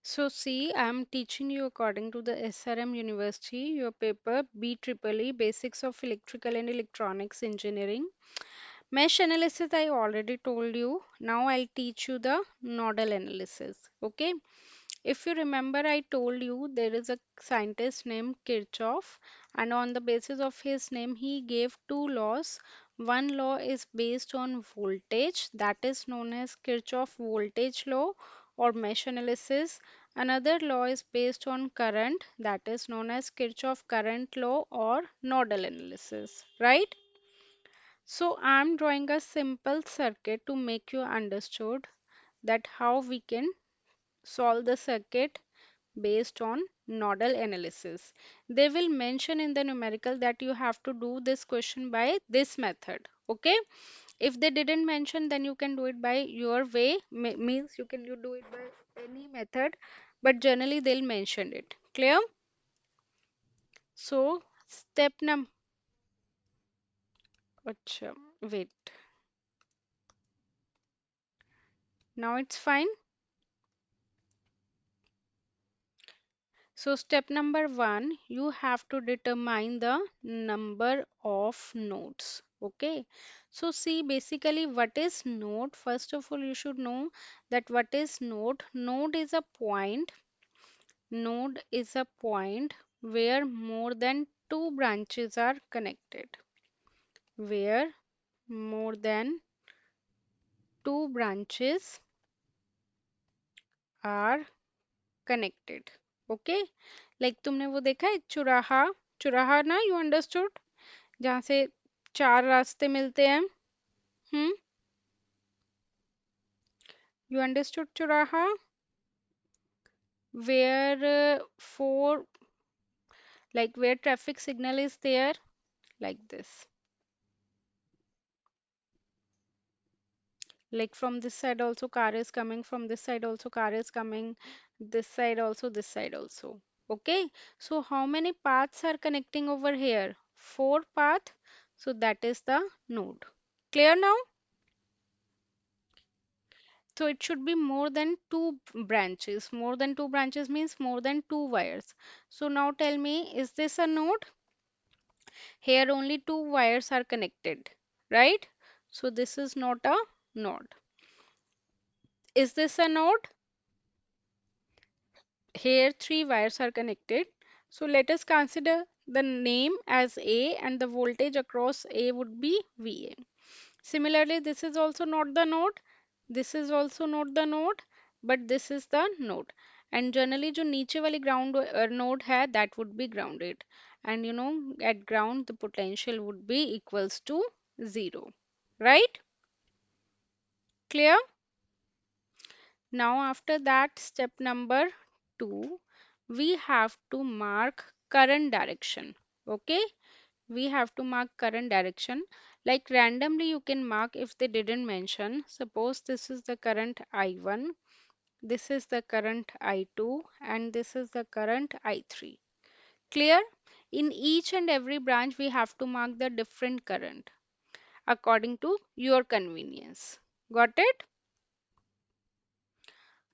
So see, I'm teaching you according to the SRM University, your paper BEEE Basics of Electrical and Electronics Engineering. Mesh analysis I already told you. Now I'll teach you the nodal analysis. Okay. If you remember, I told you there is a scientist named Kirchhoff, and on the basis of his name, he gave two laws. One law is based on voltage, that is known as Kirchhoff voltage law or mesh analysis. Another law is based on current, that is known as Kirchhoff current law or nodal analysis, right? So I'm drawing a simple circuit to make you understood that how we can solve the circuit based on nodal analysis. They will mention in the numerical that you have to do this question by this method. Okay. If they didn't mention, then you can do it by your way. Means you do it by any method, but generally they'll mention it. Clear? So step num. Acha, wait. Now it's fine. So step number one, you have to determine the number of nodes. Okay. So see basically what is node? First of all, you should know that what is node? Node is a point. Node is a point where more than two branches are connected. Where more than two branches are connected. Okay. Like तुमने वो देखा है चुराहा चुराहा ना you understood जहाँ से चार रास्ते मिलते हैं हम्म you understood चौराहा where four like where traffic signal is there like this like from this side also car is coming from this side also car is coming this side also okay so how many paths are connecting over here four path so that is the node clear now. So it should be more than two branches. More than two branches means more than two wires. So now tell me, is this a node? Here only two wires are connected, right? So this is not a node. Is this a node? Here three wires are connected. So let us consider the name as A and the voltage across A would be VA. Similarly, this is also not the node. This is also not the node, but this is the node. And generally, जो नीचे वाली ground node है, that would be grounded. And you know, at ground, the potential would be equals to 0. Right? Clear? Now, after that, step number 2, we have to mark current direction. Okay? We have to mark current direction like randomly you can mark if they didn't mention suppose this is the current I1 this is the current I2 and this is the current I3 clear in each and every branch we have to mark the different current according to your convenience got it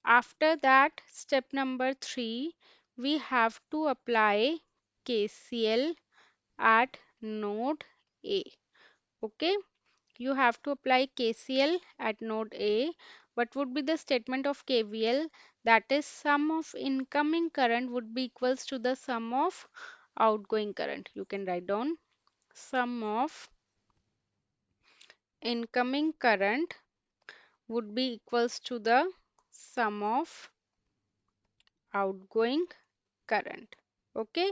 after that step number 3 we have to apply KCL at node A okay you have to apply KCL at node A. What would be the statement of KVL? That is sum of incoming current would be equals to the sum of outgoing current. You can write down sum of incoming current would be equals to the sum of outgoing current. Okay.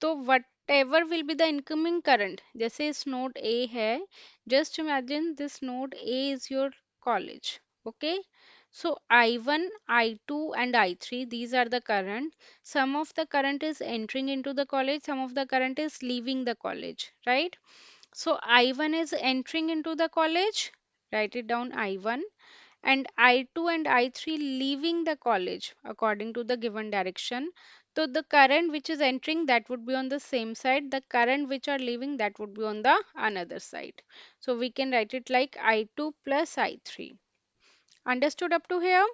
तो whatever will be the incoming current जैसे इस node A है just imagine this node A is your college okay so I1 I2 and I3 these are the current some of the current is entering into the college some of the current is leaving the college right so I1 is entering into the college write it down I1 and I2 and I3 leaving the college according to the given direction. So the current which is entering that would be on the same side, the current which are leaving that would be on the another side. So we can write it like I2 plus I3. Understood up to here?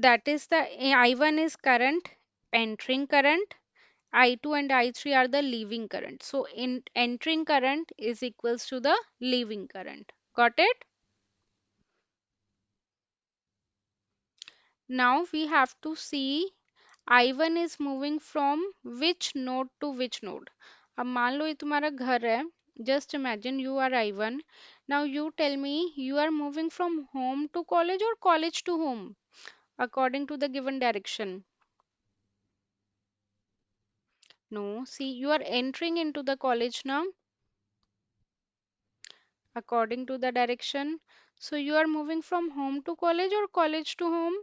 That is the I1 is current, entering current. I2 and I3 are the leaving current. So in entering current is equals to the leaving current. Got it? Now we have to see I1 is moving from which node to which node. अब मान लो ये तुम्हारा घर है. Just imagine you are I1. Now you tell me you are moving from home to college or college to home according to the given direction. No, see you are entering into the college now according to the direction. So you are moving from home to college or college to home?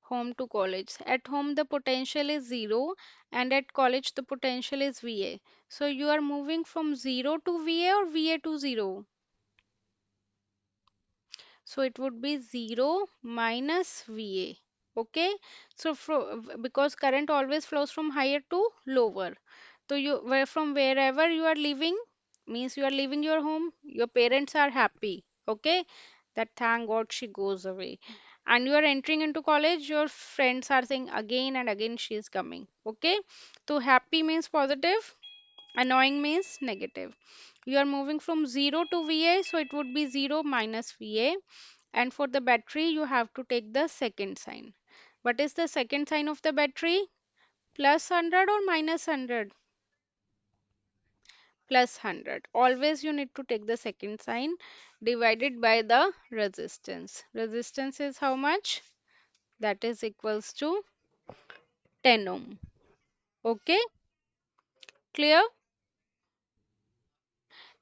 Home to college. At home the potential is 0 and at college the potential is VA. So you are moving from 0 to VA or VA to 0. So it would be 0 minus VA. Okay. So because current always flows from higher to lower. So from wherever you are living means you are leaving your home, your parents are happy. Okay. That thank God she goes away. And you are entering into college, your friends are saying again and again she is coming. Okay. So happy means positive, annoying means negative. You are moving from 0 to VA, so it would be 0 minus VA. And for the battery, you have to take the second sign. What is the second sign of the battery? Plus 100 or minus 100? Plus 100. Always you need to take the second sign divided by the resistance. Resistance is how much? That is equals to 10 ohm. Okay, clear?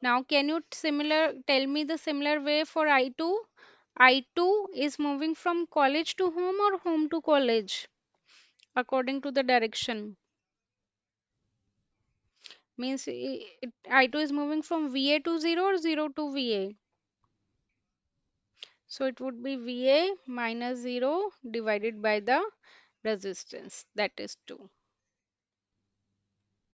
Now can you tell me the similar way for I2? I2 is moving from college to home or home to college according to the direction. Means I2 is moving from VA to 0 or 0 to VA. So it would be VA minus 0 divided by the resistance, that is 2.